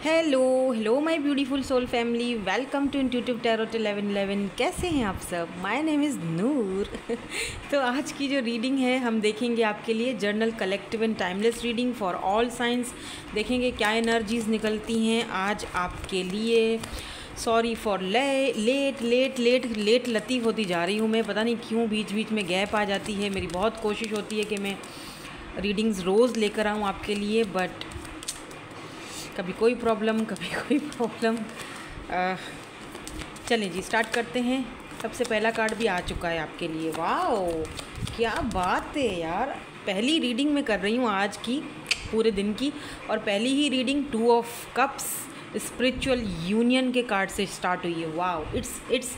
Hello hello my beautiful soul family, welcome to intuitive tarot 1111। कैसे हैं आप सब? My name is Noor. तो आज की जो रीडिंग है हम देखेंगे आपके लिए journal collective and timeless reading for all science. देखेंगे क्या एनर्जीज़ निकलती हैं आज आपके लिए। सॉरी फॉर लेट लतीफ़ होती जा रही हूँ मैं, पता नहीं क्यों बीच बीच में गैप आ जाती है। मेरी बहुत कोशिश होती है कि मैं रीडिंग्स रोज़ लेकर आऊँ आपके लिए, बट कभी कोई प्रॉब्लम कभी कोई प्रॉब्लम। चलें जी, स्टार्ट करते हैं। सबसे पहला कार्ड भी आ चुका है आपके लिए। वाओ, क्या बात है यार। पहली रीडिंग मैं कर रही हूँ आज की, पूरे दिन की, और पहली ही reading 2 of cups spiritual union के कार्ड से स्टार्ट हुई है। Wow, it's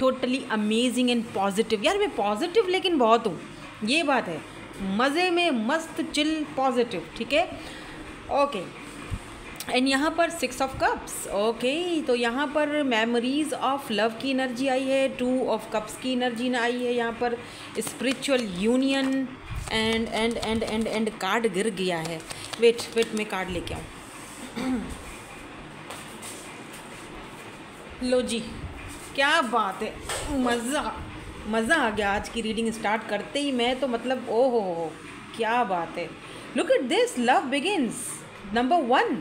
totally amazing and positive. यार मैं पॉजिटिव लेकिन बहुत हूँ, ये बात है। मज़े में मस्त चिल पॉजिटिव, ठीक है, ओके। एंड यहाँ पर 6 ऑफ कप्स, ओके। तो यहाँ पर मेमोरीज ऑफ लव की एनर्जी आई है, 2 ऑफ कप्स की एनर्जी आई है, यहाँ पर स्पिरिचुअल यूनियन एंड कार्ड गिर गया है। वेट मैं कार्ड लेके आऊँ। लो जी, क्या बात है, मज़ा आ गया आज की रीडिंग स्टार्ट करते ही। मैं तो मतलब ओहो हो, क्या बात है। Look at this, love begins, number 1,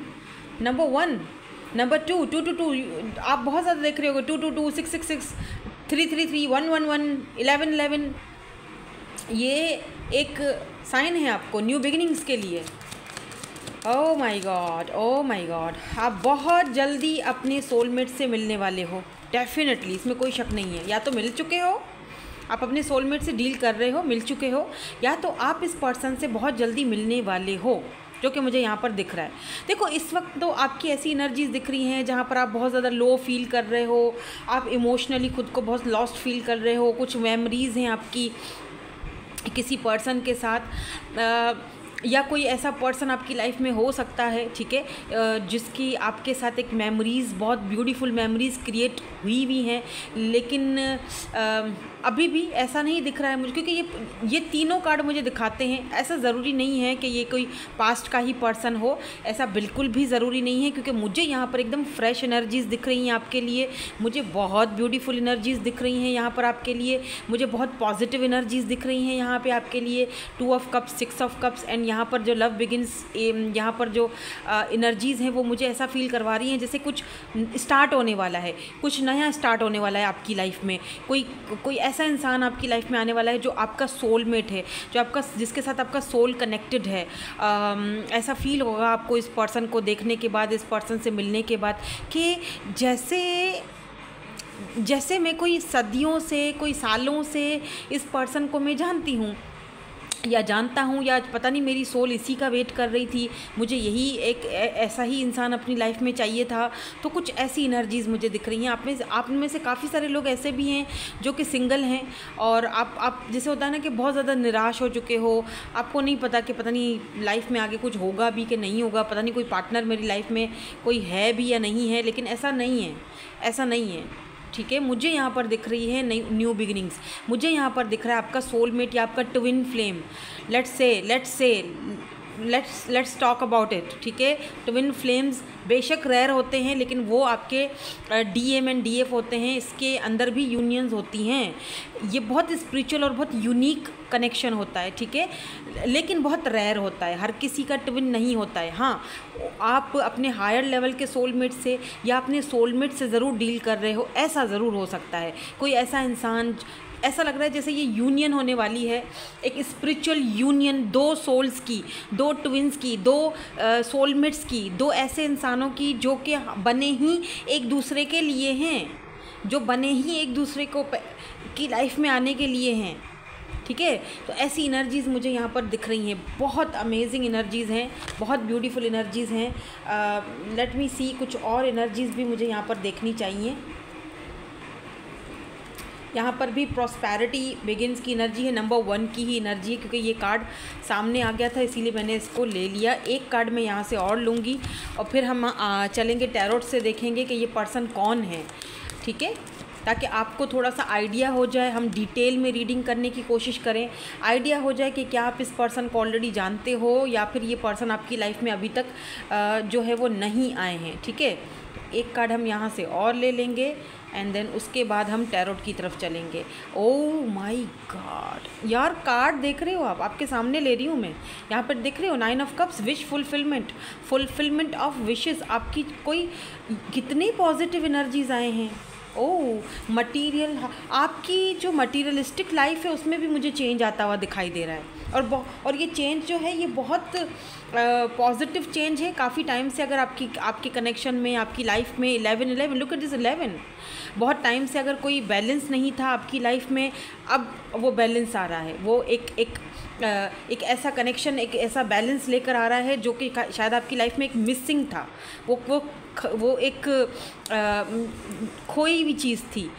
number 2, 2, आप बहुत ज़्यादा देख रहे होगे। 2, 6, 3, 1, 11, ये एक साइन है आपको न्यू बिगिनिंग्स के लिए। ओह माय गॉड, आप बहुत जल्दी अपने सोलमेट से मिलने वाले हो, डेफिनेटली, इसमें कोई शक नहीं है। या तो मिल चुके हो, आप अपने सोलमेट से डील कर रहे हो, मिल चुके हो, या तो आप इस पर्सन से बहुत जल्दी मिलने वाले हो, जो कि मुझे यहाँ पर दिख रहा है। देखो, इस वक्त तो आपकी ऐसी एनर्जीज़ दिख रही हैं जहाँ पर आप बहुत ज़्यादा लो फील कर रहे हो, आप इमोशनली खुद को बहुत लॉस्ट फील कर रहे हो। कुछ मेमोरीज़ हैं आपकी किसी पर्सन के साथ, या कोई ऐसा पर्सन आपकी लाइफ में हो सकता है, ठीक है, जिसकी आपके साथ एक मेमोरीज़, बहुत ब्यूटीफुल मेमोरीज़ क्रिएट हुई हैं, लेकिन अभी भी ऐसा नहीं दिख रहा है मुझे, क्योंकि ये तीनों कार्ड मुझे दिखाते हैं। ऐसा ज़रूरी नहीं है कि ये कोई पास्ट का ही पर्सन हो, ऐसा बिल्कुल भी ज़रूरी नहीं है, क्योंकि मुझे यहाँ पर एकदम फ्रेश एनर्जीज़ दिख रही हैं आपके लिए। मुझे बहुत ब्यूटीफुल एनर्जीज़ दिख रही हैं यहाँ पर आपके लिए। मुझे बहुत पॉजिटिव एनर्जीज़ दिख रही हैं यहाँ पे आपके लिए। 2 of cups, 6 of cups, and यहाँ पर जो लव बिगिंस, यहाँ पर जो एनर्जीज़ हैं वो मुझे ऐसा फील करवा रही हैं जैसे कुछ स्टार्ट होने वाला है, कुछ नया स्टार्ट होने वाला है आपकी लाइफ में। कोई ऐसा इंसान आपकी लाइफ में आने वाला है जो आपका सोलमेट है, जो आपका, जिसके साथ आपका सोल कनेक्टेड है। ऐसा फील होगा आपको इस पर्सन को देखने के बाद, इस पर्सन से मिलने के बाद, कि जैसे मैं कोई सदियों से, कोई सालों से इस पर्सन को मैं जानती हूँ या जानता हूँ, या पता नहीं मेरी सोल इसी का वेट कर रही थी, मुझे यही एक ऐसा ही इंसान अपनी लाइफ में चाहिए था। तो कुछ ऐसी एनर्जीज़ मुझे दिख रही हैं। आप में से काफ़ी सारे लोग ऐसे भी हैं जो कि सिंगल हैं, और आप जैसे होता है ना कि बहुत ज़्यादा निराश हो चुके हो, आपको नहीं पता कि पता नहीं लाइफ में आगे कुछ होगा भी कि नहीं होगा, पता नहीं कोई पार्टनर मेरी लाइफ में कोई है भी या नहीं है, लेकिन ऐसा नहीं है, ठीक है। मुझे यहाँ पर दिख रही है न्यू बिगिनिंग्स। मुझे यहाँ पर दिख रहा है आपका सोलमेट या आपका twin flame. Let's talk about it, ठीक है। ट्विन फ्लेम्स बेशक रेयर होते हैं, लेकिन वो आपके DM एंड DF होते हैं, इसके अंदर भी यूनियंस होती हैं। ये बहुत स्पिरिचुअल और बहुत यूनिक कनेक्शन होता है, ठीक है, लेकिन बहुत रेयर होता है, हर किसी का ट्विन नहीं होता है। हाँ, आप अपने हायर लेवल के सोलमेट से या अपने सोलमेट से ज़रूर डील कर रहे हो, ऐसा ज़रूर हो सकता है। कोई ऐसा इंसान, ऐसा लग रहा है जैसे ये यूनियन होने वाली है, एक स्पिरिचुअल यूनियन, 2 सोल्स की, 2 ट्विंस की, 2 सोलमेट्स की, 2 ऐसे इंसानों की जो कि बने ही एक दूसरे के लिए हैं, जो बने ही एक दूसरे को की लाइफ में आने के लिए हैं, ठीक है। तो ऐसी एनर्जीज़ मुझे यहाँ पर दिख रही हैं, बहुत अमेजिंग एनर्जीज़ हैं, बहुत ब्यूटीफुल एनर्जीज़ हैं। लेट मी सी, कुछ और एनर्जीज़ भी मुझे यहाँ पर देखनी चाहिए। यहाँ पर भी प्रॉस्पेरिटी बिगिंस की एनर्जी है, नंबर 1 की ही एनर्जी है, क्योंकि ये कार्ड सामने आ गया था इसीलिए मैंने इसको ले लिया। एक कार्ड मैं यहाँ से और लूँगी और फिर हम चलेंगे टैरोट से, देखेंगे कि ये पर्सन कौन है, ठीक है। ताकि आपको थोड़ा सा आइडिया हो जाए, हम डिटेल में रीडिंग करने की कोशिश करें, आइडिया हो जाए कि क्या आप इस पर्सन को ऑलरेडी जानते हो या फिर ये पर्सन आपकी लाइफ में अभी तक जो है वो नहीं आए हैं। ठीक है, एक कार्ड हम यहाँ से और ले लेंगे एंड देन उसके बाद हम टैरोट की तरफ चलेंगे। ओह माय गॉड यार, कार्ड देख रहे हो आप, आपके सामने ले रही हूँ मैं, यहाँ पर देख रहे हो 9 of cups, wish fulfilment, fulfilment of wishes. आपकी कोई कितनी पॉजिटिव एनर्जीज आए हैं। ओह मटीरियल, आपकी जो मटीरियलिस्टिक लाइफ है उसमें भी मुझे चेंज आता हुआ दिखाई दे रहा है। और ये चेंज जो है ये बहुत पॉजिटिव चेंज है। काफ़ी टाइम से अगर आपके कनेक्शन में, आपकी लाइफ में 11 लुक एट दिस 11, बहुत टाइम से अगर कोई बैलेंस नहीं था आपकी लाइफ में, अब वो बैलेंस आ रहा है। वो एक ऐसा कनेक्शन, एक ऐसा बैलेंस लेकर आ रहा है जो कि शायद आपकी लाइफ में एक मिसिंग था। वो एक खोई हुई चीज़ थी,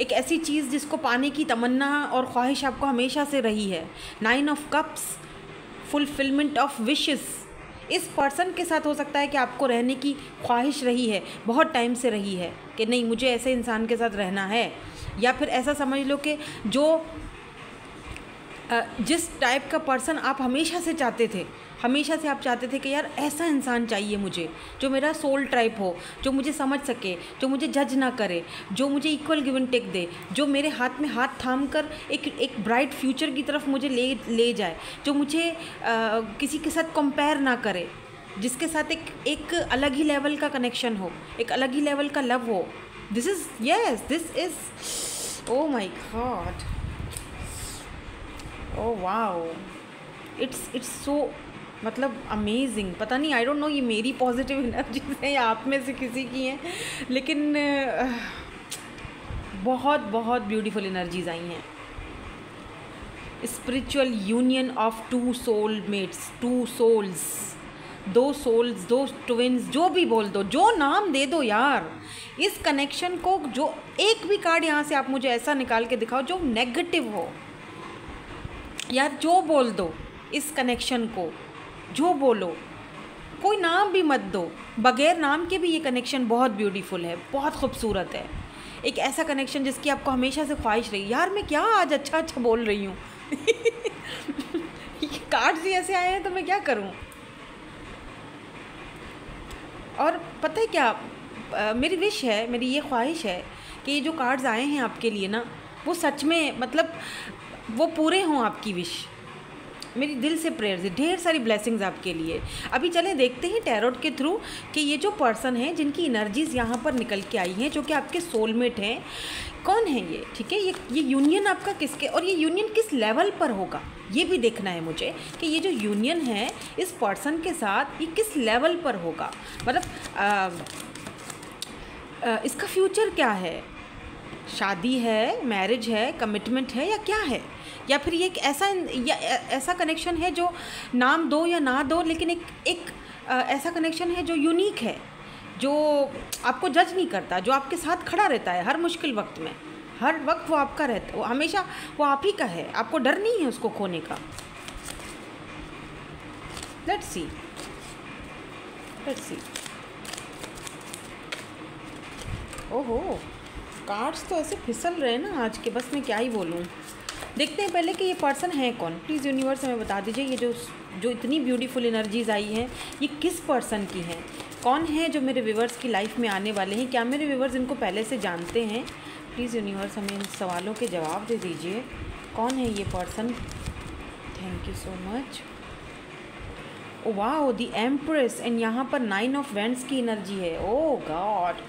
एक ऐसी चीज़ जिसको पाने की तमन्ना और ख्वाहिश आपको हमेशा से रही है। 9 of cups, fulfilment of wishes. इस पर्सन के साथ हो सकता है कि आपको रहने की ख्वाहिश रही है, बहुत टाइम से रही है कि नहीं मुझे ऐसे इंसान के साथ रहना है, या फिर ऐसा समझ लो कि जो जिस टाइप का पर्सन आप हमेशा से चाहते थे, हमेशा से आप चाहते थे कि यार ऐसा इंसान चाहिए मुझे, जो मेरा सोल टाइप हो, जो मुझे समझ सके, जो मुझे जज ना करे, जो मुझे इक्वल गिव एंड टेक दे, जो मेरे हाथ में हाथ थाम कर एक ब्राइट फ्यूचर की तरफ मुझे ले जाए, जो मुझे किसी के साथ कंपेयर ना करे, जिसके साथ एक अलग ही लेवल का कनेक्शन हो, एक अलग ही लेवल का लव हो। This is oh my god, oh wow, it's so मतलब अमेजिंग। पता नहीं, आई डोंट नो ये मेरी पॉजिटिव एनर्जीज हैं या आप में से किसी की हैं, लेकिन बहुत बहुत ब्यूटीफुल एनर्जीज आई हैं। Spiritual union of 2 soulmates, 2 souls, 2 souls, 2 twins, जो भी बोल दो, जो नाम दे दो यार इस कनेक्शन को। जो एक भी कार्ड यहाँ से आप मुझे ऐसा निकाल के दिखाओ जो नेगेटिव हो यार, जो बोल दो इस कनेक्शन को, जो बोलो, कोई नाम भी मत दो, बगैर नाम के भी ये कनेक्शन बहुत ब्यूटीफुल है, बहुत खूबसूरत है। एक ऐसा कनेक्शन जिसकी आपको हमेशा से ख्वाहिश रही। यार मैं क्या आज अच्छा बोल रही हूँ ये कार्ड्स ही ऐसे आए हैं तो मैं क्या करूँ। और पता है क्या, मेरी विश है, मेरी ये ख्वाहिश है कि ये जो कार्ड्स आए हैं आपके लिए ना, वो सच में मतलब वो पूरे हों आपकी विश। मेरी दिल से प्रेयर्स है, ढेर सारी ब्लेसिंग्स आपके लिए। अभी चलें देखते हैं टैरोट के थ्रू कि ये जो पर्सन है जिनकी एनर्जीज़ यहाँ पर निकल के आई हैं, जो कि आपके सोलमेट हैं, कौन है ये। ठीक है, ये यूनियन आपका किसके, और ये यूनियन किस लेवल पर होगा ये भी देखना है मुझे कि ये जो यूनियन है इस पर्सन के साथ ये किस लेवल पर होगा। मतलब इसका फ्यूचर क्या है, शादी है, मैरिज है, कमिटमेंट है, या क्या है, या फिर ये एक ऐसा कनेक्शन है जो नाम दो या ना दो, लेकिन एक ऐसा कनेक्शन है जो यूनिक है, जो आपको जज नहीं करता, जो आपके साथ खड़ा रहता है हर मुश्किल वक्त में, हर वक्त वो आपका रहता है, वो हमेशा वो आप ही का है, आपको डर नहीं है उसको खोने का। Let's see. ओहो, कार्ड्स तो ऐसे फिसल रहे हैं ना आज के, बस मैं क्या ही बोलूँ। देखते हैं पहले कि ये पर्सन है कौन। प्लीज़ यूनिवर्स हमें बता दीजिए ये जो इतनी ब्यूटीफुल एनर्जीज़ आई हैं ये किस पर्सन की हैं, कौन है जो मेरे व्यूवर्स की लाइफ में आने वाले हैं। क्या मेरे व्यूवर्स इनको पहले से जानते हैं? प्लीज़ यूनिवर्स हमें इन सवालों के जवाब दे दीजिए। कौन है ये person? Thank you so much. Oh wow, the empress, and यहाँ पर 9 ऑफ वैंड्स की एनर्जी है। ओह गॉड,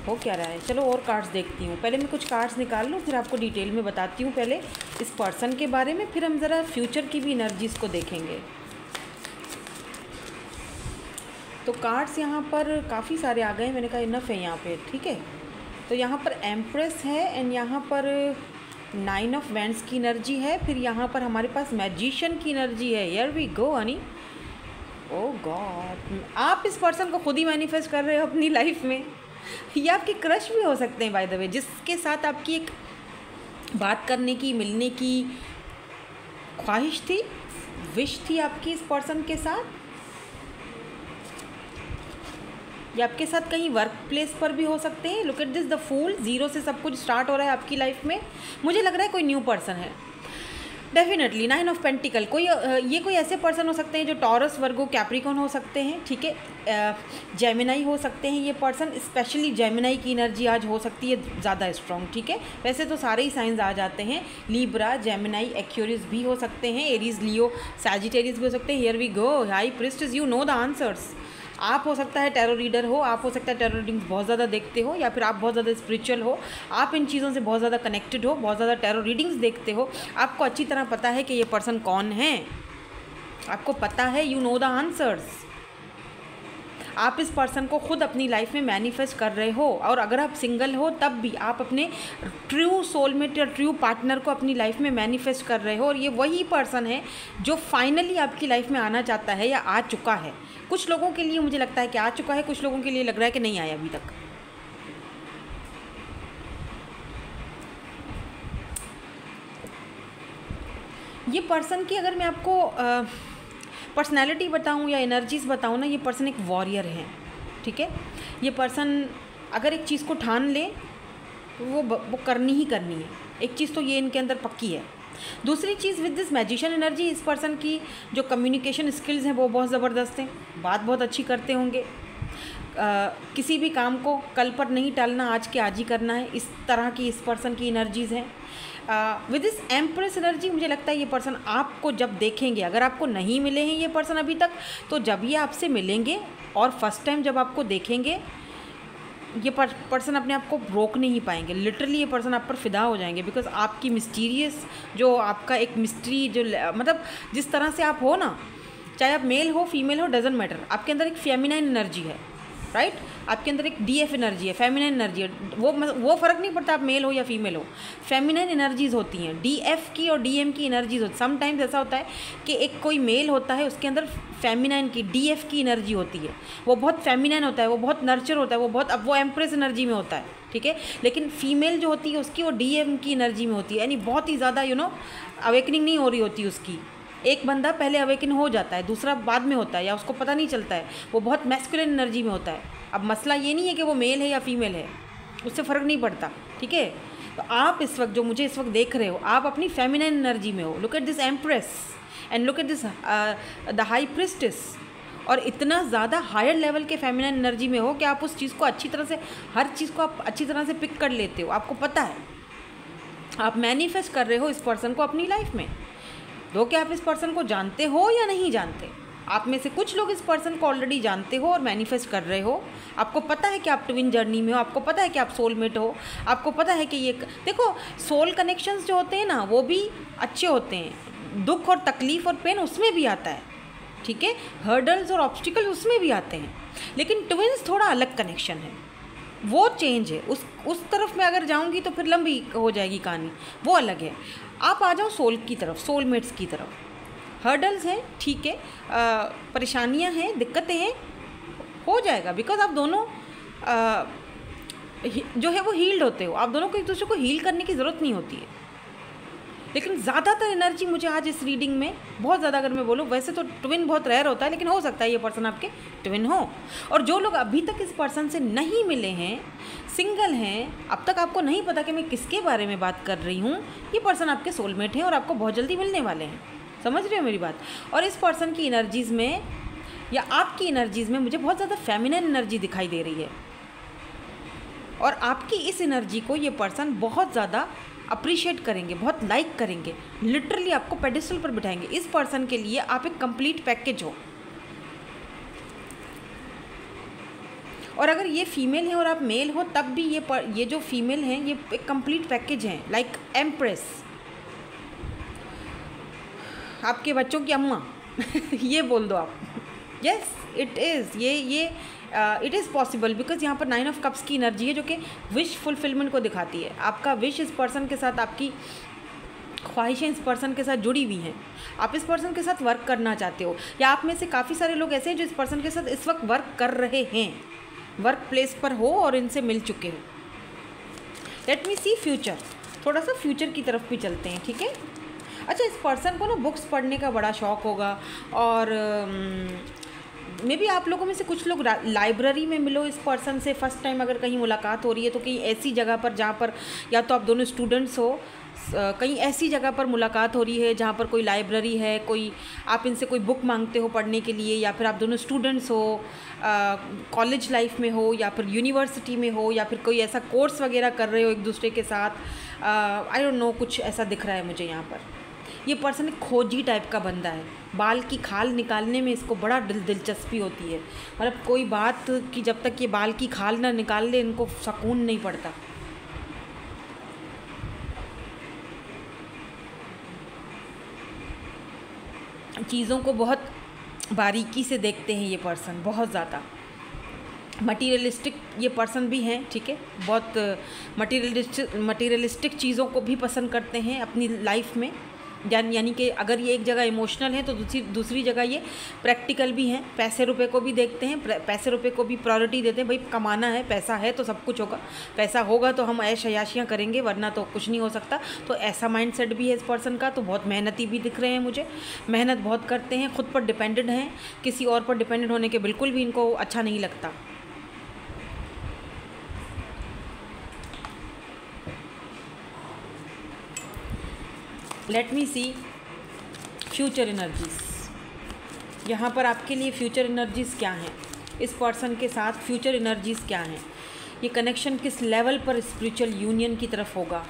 हो क्या रहा है। चलो और कार्ड्स देखती हूँ, पहले मैं कुछ कार्ड्स निकाल लूँ फिर आपको डिटेल में बताती हूँ, पहले इस पर्सन के बारे में, फिर हम ज़रा फ्यूचर की भी एनर्जीज़ को देखेंगे। तो कार्ड्स यहाँ पर काफ़ी सारे आ गए, मैंने कहा इनफ है यहाँ पे। ठीक है, तो यहाँ पर एम्प्रेस है एंड यहाँ पर 9 ऑफ वैंड्स की एनर्जी है, फिर यहाँ पर हमारे पास मैजिशियन की एनर्जी है। Here we go honey. Oh god, आप इस पर्सन को खुद ही मैनिफेस्ट कर रहे हो अपनी लाइफ में। ये आपके क्रश भी हो सकते हैं बाय द वे, जिसके साथ आपकी एक बात करने की, मिलने की ख्वाहिश थी, विश थी आपकी इस पर्सन के साथ। ये आपके साथ कहीं वर्क प्लेस पर भी हो सकते हैं। Look at this, the fool, zero से सब कुछ स्टार्ट हो रहा है आपकी लाइफ में। मुझे लग रहा है कोई न्यू पर्सन है डेफिनेटली। 9 ऑफ पेंटिकल, कोई ये कोई ऐसे पर्सन हो सकते हैं जो टॉरस, वर्गो, कैप्रिकॉर्न हो सकते हैं, ठीक है। जेमिनाई हो सकते हैं ये पर्सन, स्पेशली जेमिनाई की एनर्जी आज हो सकती है ज़्यादा स्ट्रॉन्ग, ठीक है। वैसे तो सारे ही साइंस आ जाते हैं, लीब्रा, जेमिनाई, एक्यूरियस भी हो सकते हैं, एरीज, लियो, सैजिटेरियस भी हो सकते हैं। Here we go, high priestess, you know the answers. आप हो सकता है टैरो रीडर हो, आप हो सकता है टैरो रीडिंग्स बहुत ज़्यादा देखते हो, या फिर आप बहुत ज़्यादा स्पिरिचुअल हो, आप इन चीज़ों से बहुत ज़्यादा कनेक्टेड हो, बहुत ज़्यादा टैरो रीडिंग्स देखते हो, आपको अच्छी तरह पता है कि ये पर्सन कौन है, आपको पता है, यू नो द आंसर्स। आप इस पर्सन को खुद अपनी लाइफ में मैनिफेस्ट कर रहे हो, और अगर आप सिंगल हो तब भी आप अपने ट्रू सोलमेट या ट्रू पार्टनर को अपनी लाइफ में मैनिफेस्ट कर रहे हो, और ये वही पर्सन है जो फाइनली आपकी लाइफ में आना चाहता है या आ चुका है। कुछ लोगों के लिए मुझे लगता है कि आ चुका है, कुछ लोगों के लिए लग रहा है कि नहीं आया अभी तक। ये पर्सन की अगर मैं आपको पर्सनैलिटी बताऊं या एनर्जीज बताऊं ना, ये पर्सन एक वॉरियर है, ठीक है। ये पर्सन अगर एक चीज़ को ठान ले तो वो करनी ही करनी है। एक चीज़ तो ये इनके अंदर पक्की है। दूसरी चीज़, विद दिस मैजिशियन एनर्जी, इस पर्सन की जो कम्युनिकेशन स्किल्स हैं वो बहुत ज़बरदस्त हैं, बात बहुत अच्छी करते होंगे। किसी भी काम को कल पर नहीं टालना, आज के आज ही करना है, इस तरह की इस पर्सन की एनर्जीज़ हैं। विद दिस एम्प्रेस एनर्जी, मुझे लगता है ये पर्सन आपको जब देखेंगे, अगर आपको नहीं मिले हैं ये पर्सन अभी तक, तो जब ये आपसे मिलेंगे और फर्स्ट टाइम जब आपको देखेंगे, ये पर्सन अपने आप को रोक नहीं पाएंगे। लिटरली ये पर्सन आप पर फिदा हो जाएंगे, बिकॉज आपकी मिस्टीरियस जो आपका एक मिस्ट्री जो मतलब जिस तरह से आप हो ना, चाहे आप मेल हो फीमेल हो, डजेंट मैटर, आपके अंदर एक फेमिनाइन एनर्जी है, राइट। आपके अंदर एक डीएफ एनर्जी है, फेमिनाइन एनर्जी है। वो फ़र्क नहीं पड़ता आप मेल हो या फीमेल हो, फेमिनाइन एनर्जीज़ होती हैं। डीएफ की और डीएम की एनर्जीज़ होती। समटाइम्स ऐसा होता है कि एक कोई मेल होता है, उसके अंदर फेमिनाइन की, डीएफ की एनर्जी होती है, वो बहुत फेमिनाइन होता है, वो बहुत नर्चर होता है, वो बहुत, अब वो एम्प्रेस एनर्जी में होता है, ठीक है। लेकिन फीमेल जो होती है उसकी वो डीएम की एनर्जी में होती है, यानी बहुत ही ज़्यादा अवेकनिंग नहीं हो रही होती उसकी। एक बंदा पहले अवेकन हो जाता है, दूसरा बाद में होता है, या उसको पता नहीं चलता है, वो बहुत मैस्कुलिन एनर्जी में होता है। अब मसला ये नहीं है कि वो मेल है या फीमेल है, उससे फ़र्क नहीं पड़ता, ठीक है। तो आप इस वक्त जो मुझे इस वक्त देख रहे हो, आप अपनी फेमिनाइन एनर्जी में हो। Look at this empress and look at this the high priestess, और इतना ज़्यादा हायर लेवल के फेमिनाइन एनर्जी में हो कि आप उस चीज़ को अच्छी तरह से, हर चीज़ को आप अच्छी तरह से पिक कर लेते हो। आपको पता है आप मैनिफेस्ट कर रहे हो इस पर्सन को अपनी लाइफ में, दो कि आप इस पर्सन को जानते हो या नहीं जानते। आप में से कुछ लोग इस पर्सन को ऑलरेडी जानते हो और मैनिफेस्ट कर रहे हो। आपको पता है कि आप ट्विन जर्नी में हो, आपको पता है कि आप सोलमेट हो, आपको पता है कि ये देखो, सोल कनेक्शंस जो होते हैं ना, वो भी अच्छे होते हैं। दुख और तकलीफ़ और पेन उसमें भी आता है, ठीक है। हर्डल्स और ऑब्स्टिकल्स उसमें भी आते हैं, लेकिन ट्विन्स थोड़ा अलग कनेक्शन है, वो चेंज है। उस तरफ मैं अगर जाऊंगी तो फिर लंबी हो जाएगी कहानी, वो अलग है। आप आ जाओ सोल की तरफ, सोलमेट्स की तरफ। हर्डल्स हैं, ठीक है, परेशानियां हैं, दिक्कतें हैं, हो जाएगा, बिकॉज आप दोनों जो है वो हील्ड होते हो। आप दोनों को एक दूसरे को हील करने की ज़रूरत नहीं होती है। लेकिन ज़्यादातर एनर्जी मुझे आज इस रीडिंग में बहुत ज़्यादा, अगर मैं बोलूँ, वैसे तो ट्विन बहुत रेयर होता है, लेकिन हो सकता है ये पर्सन आपके ट्विन हो। और जो लोग अभी तक इस पर्सन से नहीं मिले हैं, सिंगल हैं, अब तक आपको नहीं पता कि मैं किसके बारे में बात कर रही हूँ, ये पर्सन आपके सोलमेट हैं और आपको बहुत जल्दी मिलने वाले हैं। समझ रहे हो मेरी बात। और इस पर्सन की एनर्जीज़ में या आपकी एनर्जीज़ में मुझे बहुत ज़्यादा फेमिनिन एनर्जी दिखाई दे रही है, और आपकी इस एनर्जी को ये पर्सन बहुत ज़्यादा अप्रिशिएट करेंगे, बहुत लाइक करेंगे, लिटरली आपको पेडिस्टल पर बिठाएंगे। इस पर्सन के लिए आप एक कंप्लीट पैकेज हो। और अगर ये फीमेल है और आप मेल हो, तब भी ये जो फीमेल हैं ये एक कंप्लीट पैकेज हैं, लाइक एम्प्रेस, आपके बच्चों की अम्मा ये बोल दो आप। यस इट इज़, ये इट इज़ पॉसिबल, बिकॉज यहाँ पर 9 ऑफ कप्स की एनर्जी है जो कि विश फुलफिलमेंट को दिखाती है। आपका विश इस पर्सन के साथ, आपकी ख्वाहिशें इस पर्सन के साथ जुड़ी हुई हैं। आप इस पर्सन के साथ वर्क करना चाहते हो, या आप में से काफ़ी सारे लोग ऐसे हैं जो इस पर्सन के साथ इस वक्त वर्क कर रहे हैं, वर्क प्लेस पर हो और इनसे मिल चुके हो। लेट मी सी फ्यूचर, थोड़ा सा फ्यूचर की तरफ भी चलते हैं, ठीक है। अच्छा, इस पर्सन को ना बुक्स पढ़ने का बड़ा शौक़ होगा, और मे बी आप लोगों में से कुछ लोग लाइब्रेरी में मिलो इस पर्सन से फर्स्ट टाइम अगर कहीं मुलाकात हो रही है, तो कहीं ऐसी जगह पर जहाँ पर या तो आप दोनों स्टूडेंट्स हो, कहीं ऐसी जगह पर मुलाकात हो रही है जहाँ पर कोई लाइब्रेरी है, कोई आप इनसे कोई बुक मांगते हो पढ़ने के लिए, या फिर आप दोनों स्टूडेंट्स हो, कॉलेज लाइफ में हो या फिर यूनिवर्सिटी में हो, या फिर कोई ऐसा कोर्स वगैरह कर रहे हो एक दूसरे के साथ। आई डोंट नो, कुछ ऐसा दिख रहा है मुझे यहाँ पर। ये पर्सन एक खोजी टाइप का बंदा है, बाल की खाल निकालने में इसको बड़ा दिलचस्पी होती है। मतलब कोई बात कि जब तक ये बाल की खाल ना निकाल ले इनको सुकून नहीं पड़ता। चीज़ों को बहुत बारीकी से देखते हैं ये पर्सन, बहुत ज़्यादा मटीरियलिस्टिक ये पर्सन भी हैं, ठीक है। बहुत मटीरियलिस्टिक चीज़ों को भी पसंद करते हैं अपनी लाइफ में। यानी कि अगर ये एक जगह इमोशनल है तो दूसरी जगह ये प्रैक्टिकल भी हैं। पैसे रुपए को भी देखते हैं, पैसे रुपए को भी प्रायोरिटी देते हैं। भाई कमाना है, पैसा है तो सब कुछ होगा, पैसा होगा तो हम ऐश अयाशियाँ करेंगे, वरना तो कुछ नहीं हो सकता। तो ऐसा माइंडसेट भी है इस पर्सन का। तो बहुत मेहनती भी दिख रहे हैं मुझे, मेहनत बहुत करते हैं, खुद पर डिपेंडेंट हैं, किसी और पर डिपेंडेंट होने के बिल्कुल भी इनको अच्छा नहीं लगता। लेट मी सी फ्यूचर एनर्जीज़। यहाँ पर आपके लिए फ्यूचर एनर्जीज़ क्या हैं, इस पर्सन के साथ फ्यूचर एनर्जीज़ क्या हैं, ये कनेक्शन किस लेवल पर स्पिरिचुअल यूनियन की तरफ होगा।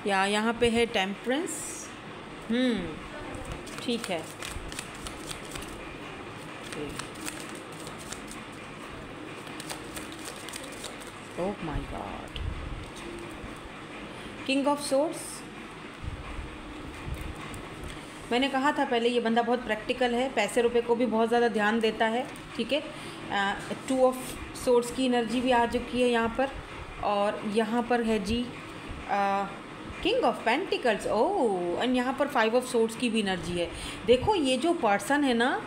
या यहाँ पे है टेम्परेंस। ठीक है, oh my God, king of source. मैंने कहा था पहले ये बंदा बहुत प्रैक्टिकल है, पैसे रुपए को भी बहुत ज़्यादा ध्यान देता है, ठीक है। 2 ऑफ सोर्स की एनर्जी भी आ चुकी है यहाँ पर, और यहाँ पर है जी king of pentacles. Oh, and यहाँ पर 5 ऑफ सोर्स की भी एनर्जी है। देखो ये जो पर्सन है ना,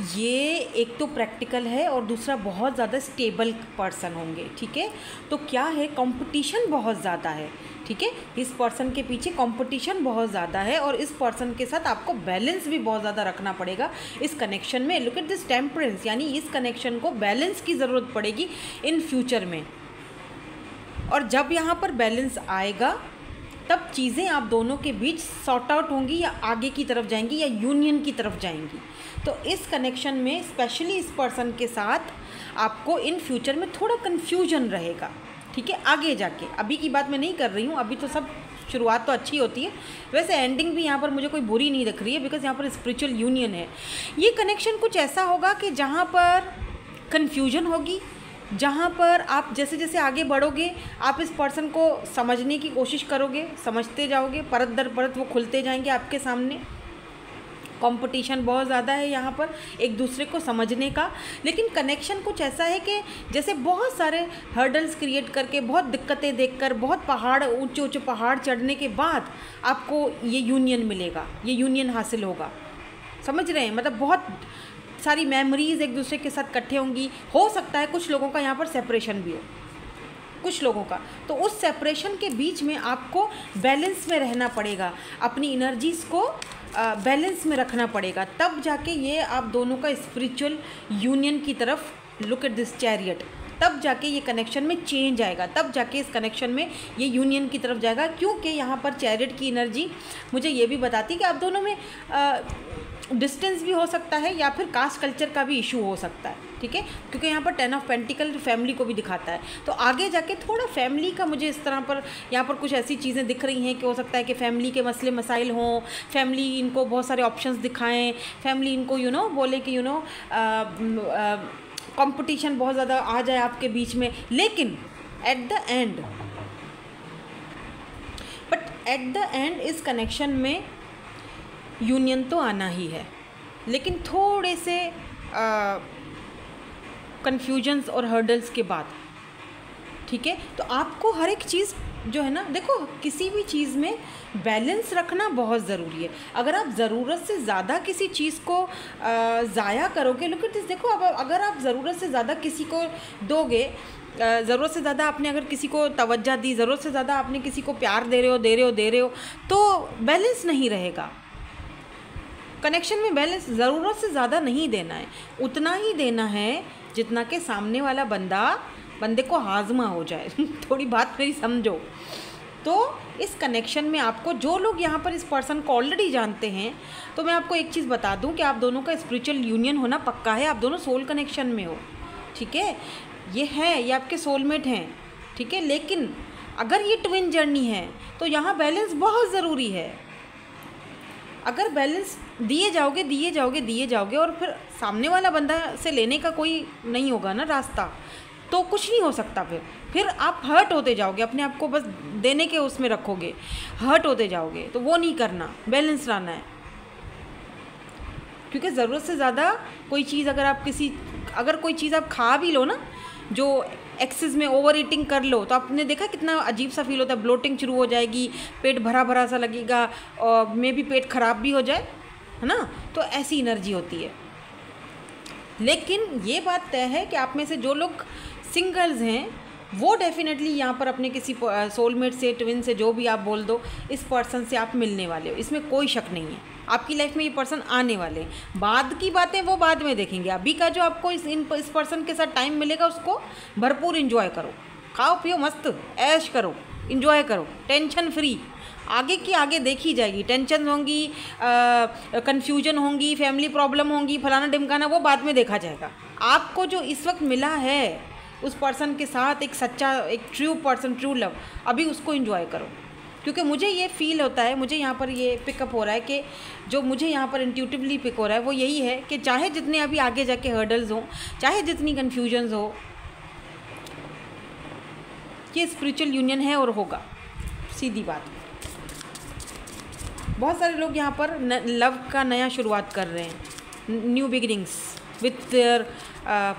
ये एक तो प्रैक्टिकल है और दूसरा बहुत ज़्यादा स्टेबल पर्सन होंगे, ठीक है। तो क्या है, कंपटीशन बहुत ज़्यादा है, ठीक है। इस पर्सन के पीछे कंपटीशन बहुत ज़्यादा है, और इस पर्सन के साथ आपको बैलेंस भी बहुत ज़्यादा रखना पड़ेगा इस कनेक्शन में। लुक एट दिस टेम्परेंस, यानी इस कनेक्शन को बैलेंस की ज़रूरत पड़ेगी इन फ्यूचर में। और जब यहाँ पर बैलेंस आएगा तब चीज़ें आप दोनों के बीच सॉर्ट आउट होंगी, या आगे की तरफ जाएंगी, या यूनियन की तरफ जाएंगी। तो इस कनेक्शन में स्पेशली इस पर्सन के साथ आपको इन फ्यूचर में थोड़ा कन्फ्यूजन रहेगा, ठीक है, आगे जाके। अभी की बात मैं नहीं कर रही हूँ, अभी तो सब शुरुआत तो अच्छी होती है। वैसे एंडिंग भी यहाँ पर मुझे कोई बुरी नहीं दिख रही है, बिकॉज यहाँ पर स्पिरिचुअल यूनियन है। ये कनेक्शन कुछ ऐसा होगा कि जहाँ पर कन्फ्यूजन होगी, जहाँ पर आप जैसे जैसे आगे बढ़ोगे आप इस पर्सन को समझने की कोशिश करोगे, समझते जाओगे, परत दर परत वो खुलते जाएंगे आपके सामने। कंपटीशन बहुत ज़्यादा है यहाँ पर एक दूसरे को समझने का, लेकिन कनेक्शन कुछ ऐसा है कि जैसे बहुत सारे हर्डल्स क्रिएट करके, बहुत दिक्कतें देखकर, बहुत पहाड़, ऊंचे ऊंचे पहाड़ चढ़ने के बाद आपको ये यूनियन मिलेगा, ये यूनियन हासिल होगा। समझ रहे हैं, मतलब बहुत सारी मेमोरीज़ एक दूसरे के साथ इकट्ठे होंगी। हो सकता है कुछ लोगों का यहाँ पर सेपरेशन भी हो, कुछ लोगों का। तो उस सेपरेशन के बीच में आपको बैलेंस में रहना पड़ेगा, अपनी एनर्जीज़ को बैलेंस में रखना पड़ेगा, तब जाके ये आप दोनों का स्पिरिचुअल यूनियन की तरफ, लुक एट दिस चैरियट, तब जाके ये कनेक्शन में चेंज आएगा, तब जाके इस कनेक्शन में ये यूनियन की तरफ जाएगा। क्योंकि यहाँ पर चैरियट की एनर्जी मुझे ये भी बताती कि आप दोनों में डिस्टेंस भी हो सकता है, या फिर कास्ट कल्चर का भी इशू हो सकता है, ठीक है। क्योंकि यहाँ पर 10 ऑफ पेंटिकल फैमिली को भी दिखाता है। तो आगे जाके थोड़ा फैमिली का मुझे इस तरह पर यहाँ पर कुछ ऐसी चीज़ें दिख रही हैं कि हो सकता है कि फैमिली के मसले मसाइल हों, फैमिली इनको बहुत सारे ऑप्शंस दिखाएं, फैमिली इनको बोले कि कंपटीशन बहुत ज़्यादा आ जाए आपके बीच में। लेकिन एट द एंड इस कनेक्शन में यूनियन तो आना ही है, लेकिन थोड़े से कन्फ्यूजन्स और हर्डल्स के बाद, ठीक है। तो आपको हर एक चीज़ जो है ना, देखो किसी भी चीज़ में बैलेंस रखना बहुत ज़रूरी है। अगर आप ज़रूरत से ज़्यादा किसी चीज़ को ज़ाया करोगे, लुक एट दिस, देखो अब अगर आप ज़रूरत से ज़्यादा किसी को दोगे, ज़रूरत से ज़्यादा आपने अगर किसी को तवज्जो दी, ज़रूरत से ज़्यादा आपने किसी को प्यार दे रहे हो, तो बैलेंस नहीं रहेगा। कनेक्शन में बैलेंस ज़रूरत से ज़्यादा नहीं देना है, उतना ही देना है जितना कि सामने वाला बंदे को हाजमा हो जाए। थोड़ी बात मेरी समझो। तो इस कनेक्शन में आपको, जो लोग यहाँ पर इस पर्सन को ऑलरेडी जानते हैं, तो मैं आपको एक चीज़ बता दूँ कि आप दोनों का स्पिरिचुअल यूनियन होना पक्का है। आप दोनों सोल कनेक्शन में हो, ठीक है, ये आपके सोलमेट हैं, ठीक है। लेकिन अगर ये ट्विन जर्नी है तो यहाँ बैलेंस बहुत ज़रूरी है। अगर बैलेंस दिए जाओगे और फिर सामने वाला बंदा से लेने का कोई नहीं होगा ना रास्ता, तो कुछ नहीं हो सकता। फिर आप हर्ट होते जाओगे, अपने आप को बस देने के उसमें रखोगे, हर्ट होते जाओगे। तो वो नहीं करना, बैलेंस लाना है। क्योंकि ज़रूरत से ज़्यादा कोई चीज़ अगर कोई चीज़ आप खा भी लो ना, जो एक्सेस में ओवर ईटिंग कर लो, तो आपने देखा कितना अजीब सा फील होता है, ब्लोटिंग शुरू हो जाएगी, पेट भरा भरा सा लगेगा, और मे भी पेट ख़राब भी हो जाए, है ना। तो ऐसी एनर्जी होती है। लेकिन ये बात तय है कि आप में से जो लोग सिंगल्स हैं वो डेफिनेटली यहाँ पर अपने किसी सोलमेट से, ट्विन से, जो भी आप बोल दो, इस पर्सन से आप मिलने वाले हो, इसमें कोई शक नहीं है। आपकी लाइफ में ये पर्सन आने वाले हैं। बाद की बातें वो बाद में देखेंगे। अभी का जो आपको इस पर्सन के साथ टाइम मिलेगा, उसको भरपूर इन्जॉय करो, खाओ पियो, मस्त ऐश करो, इन्जॉय करो, टेंशन फ्री। आगे की आगे देखी जाएगी। टेंशन होंगी, कन्फ्यूजन होंगी, फैमिली प्रॉब्लम होंगी, फलाना ढिमकाना, वो बाद में देखा जाएगा। आपको जो इस वक्त मिला है उस पर्सन के साथ, एक सच्चा, एक ट्रू पर्सन, ट्रू लव, अभी उसको एंजॉय करो। क्योंकि मुझे ये फील होता है, मुझे यहाँ पर ये पिकअप हो रहा है कि जो मुझे यहाँ पर इंट्यूटिवली पिक हो रहा है वो यही है कि चाहे जितने अभी आगे जाके हर्डल्स हों, चाहे जितनी कन्फ्यूजन्स हो, ये स्पिरिचुअल यूनियन है और होगा, सीधी बात। बहुत सारे लोग यहाँ पर लव का नया शुरुआत कर रहे हैं, new beginnings with their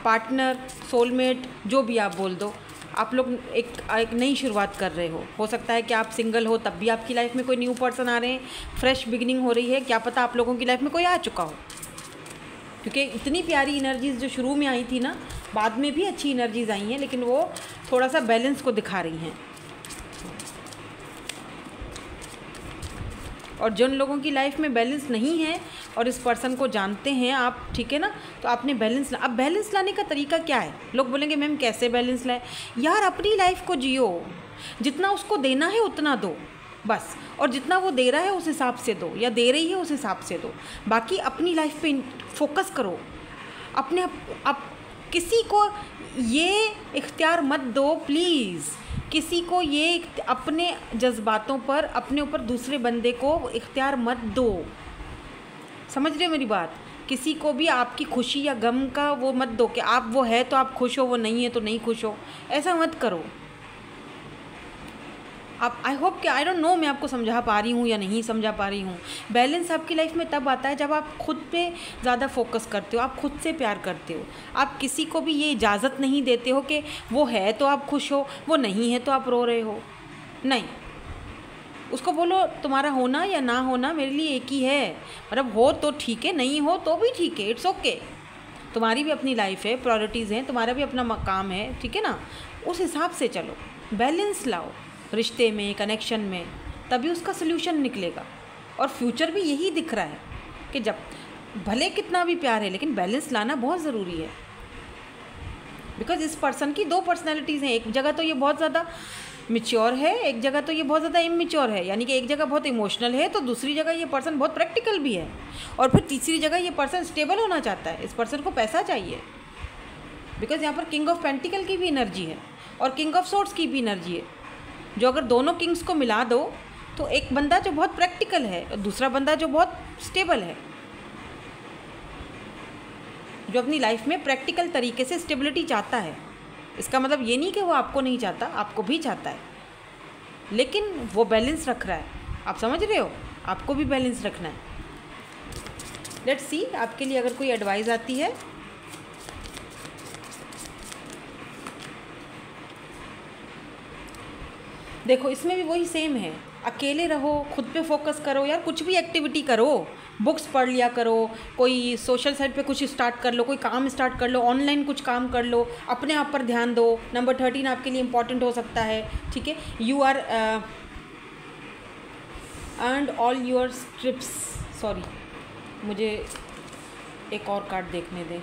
partner, soulmate, जो भी आप बोल दो। आप लोग एक नई शुरुआत कर रहे हो सकता है कि आप सिंगल हो तब भी आपकी लाइफ में कोई न्यू पर्सन आ रहे हैं, फ्रेश बिगिनिंग हो रही है। क्या पता आप लोगों की लाइफ में कोई आ चुका हो, क्योंकि इतनी प्यारी एनर्जीज़ जो शुरू में आई थी ना, बाद में भी अच्छी एनर्जीज़ आई हैं, लेकिन वो थोड़ा सा बैलेंस को दिखा रही हैं। और जिन लोगों की लाइफ में बैलेंस नहीं है और इस पर्सन को जानते हैं आप, ठीक है ना, तो आपने अब बैलेंस लाने का तरीका क्या है? लोग बोलेंगे मैम कैसे बैलेंस लाए? यार अपनी लाइफ को जियो, जितना उसको देना है उतना दो बस, और जितना वो दे रहा है उस हिसाब से दो, या दे रही है उस हिसाब से दो। बाकी अपनी लाइफ पे फोकस करो। अपने आप किसी को ये इख्तियार मत दो प्लीज़, किसी को ये अपने जज्बातों पर, अपने ऊपर दूसरे बंदे को इख्तियार मत दो। समझ रहे हो मेरी बात? किसी को भी आपकी खुशी या गम का वो मत दो कि आप वो है तो आप खुश हो, वो नहीं है तो नहीं खुश हो, ऐसा मत करो आप। आई होप कि, आई डोंट नो मैं आपको समझा पा रही हूँ या नहीं समझा पा रही हूँ। बैलेंस आपकी लाइफ में तब आता है जब आप खुद पे ज़्यादा फोकस करते हो, आप खुद से प्यार करते हो। आप किसी को भी ये इजाज़त नहीं देते हो कि वो है तो आप खुश हो, वो नहीं है तो आप रो रहे हो। नहीं, उसको बोलो तुम्हारा होना या ना होना मेरे लिए एक ही है। मतलब हो तो ठीक है, नहीं हो तो भी ठीक है, इट्स ओके। तुम्हारी भी अपनी लाइफ है, प्रायोरिटीज़ हैं, तुम्हारा भी अपना काम है, ठीक है ना। उस हिसाब से चलो, बैलेंस लाओ रिश्ते में, कनेक्शन में, तभी उसका सल्यूशन निकलेगा। और फ्यूचर भी यही दिख रहा है कि जब भले कितना भी प्यार है, लेकिन बैलेंस लाना बहुत ज़रूरी है। बिकॉज इस पर्सन की दो पर्सनैलिटीज़ हैं। एक जगह तो ये बहुत ज़्यादा मैच्योर है, एक जगह तो ये बहुत ज़्यादा इमैच्योर है। यानी कि एक जगह बहुत इमोशनल है तो दूसरी जगह ये पर्सन बहुत प्रैक्टिकल भी है, और फिर तीसरी जगह ये पर्सन स्टेबल होना चाहता है। इस पर्सन को पैसा चाहिए, बिकॉज यहाँ पर किंग ऑफ पेंटिकल की भी एनर्जी है और किंग ऑफ सोर्ड्स की भी एनर्जी है। जो अगर दोनों किंग्स को मिला दो तो एक बंदा जो बहुत प्रैक्टिकल है और दूसरा बंदा जो बहुत स्टेबल है, जो अपनी लाइफ में प्रैक्टिकल तरीके से स्टेबिलिटी चाहता है। इसका मतलब ये नहीं कि वो आपको नहीं चाहता, आपको भी चाहता है, लेकिन वो बैलेंस रख रहा है। आप समझ रहे हो? आपको भी बैलेंस रखना है। लेट्स सी आपके लिए अगर कोई एडवाइस आती है। देखो इसमें भी वही सेम है, अकेले रहो, खुद पे फोकस करो यार, कुछ भी एक्टिविटी करो, बुक्स पढ़ लिया करो, कोई सोशल साइट पे कुछ स्टार्ट कर लो, कोई काम स्टार्ट कर लो, ऑनलाइन कुछ काम कर लो, अपने आप पर ध्यान दो। नंबर 13 आपके लिए इम्पॉर्टेंट हो सकता है, ठीक है। You are earned all your trips, sorry, मुझे एक और कार्ड देखने दें।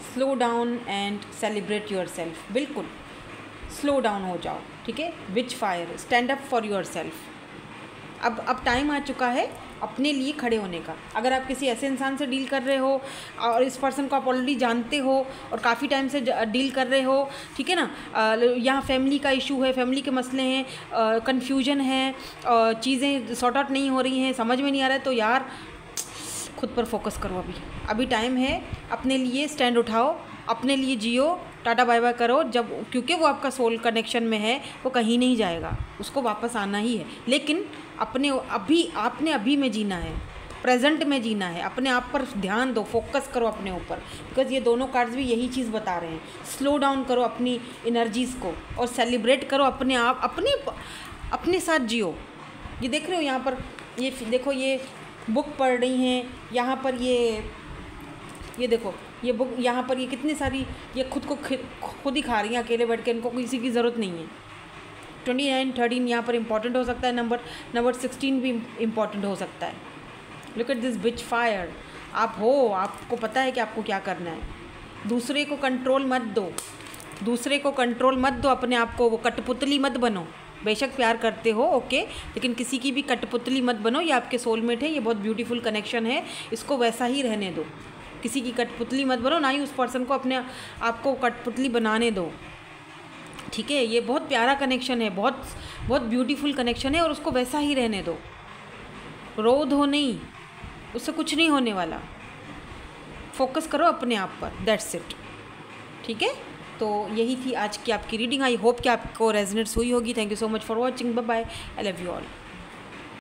Slow down and celebrate yourself. बिल्कुल स्लो डाउन हो जाओ, ठीक है। Which fire, stand up for yourself. अब टाइम आ चुका है अपने लिए खड़े होने का। अगर आप किसी ऐसे इंसान से डील कर रहे हो और इस पर्सन को आप ऑलरेडी जानते हो और काफ़ी टाइम से डील कर रहे हो, ठीक है ना, यहाँ फैमिली का इशू है, फैमिली के मसले हैं, कन्फ्यूजन है, चीज़ें सॉर्ट आउट नहीं हो रही हैं, समझ में नहीं आ रहा है, तो यार खुद पर फोकस करो। अभी टाइम है, अपने लिए स्टैंड उठाओ, अपने लिए जियो, टाटा बाय बाय करो। जब क्योंकि वो आपका सोल कनेक्शन में है, वो कहीं नहीं जाएगा, उसको वापस आना ही है। लेकिन आपने अभी में जीना है, प्रेजेंट में जीना है। अपने आप पर ध्यान दो, फोकस करो अपने ऊपर, बिकॉज ये दोनों कार्ड्स भी यही चीज़ बता रहे हैं। स्लो डाउन करो अपनी एनर्जीज़ को और सेलिब्रेट करो अपने आप, अपने साथ जियो। ये देख रहे हो यहाँ पर, ये देखो, ये बुक पढ़ रही हैं यहाँ पर, ये देखो ये बुक यहाँ पर, ये कितनी सारी, ये खुद ही खा रही हैं अकेले बैठ के, इनको किसी की ज़रूरत नहीं है। 29, 13 यहाँ पर इम्पॉर्टेंट हो सकता है, नंबर 16 भी इम्पॉर्टेंट हो सकता है। Look at this beach fire. आपको पता है कि आपको क्या करना है। दूसरे को कंट्रोल मत दो, अपने आप को वो कठपुतली मत बनो। बेशक प्यार करते हो, ओके, लेकिन किसी की भी कठपुतली मत बनो। ये आपके सोलमेट है, ये बहुत ब्यूटीफुल कनेक्शन है, इसको वैसा ही रहने दो। किसी की कठपुतली मत बनो, ना ही उस पर्सन को अपने आपको कठपुतली बनाने दो, ठीक है। ये बहुत प्यारा कनेक्शन है, बहुत ब्यूटीफुल कनेक्शन है, और उसको वैसा ही रहने दो। रो धो नहीं, उससे कुछ नहीं होने वाला। फोकस करो अपने आप पर, दैट्स इट, ठीक है। तो यही थी आज की आपकी रीडिंग। आई होप कि आपको रेजोनेट्स हुई होगी। Thank you so much for watching. Bye bye, I love you all.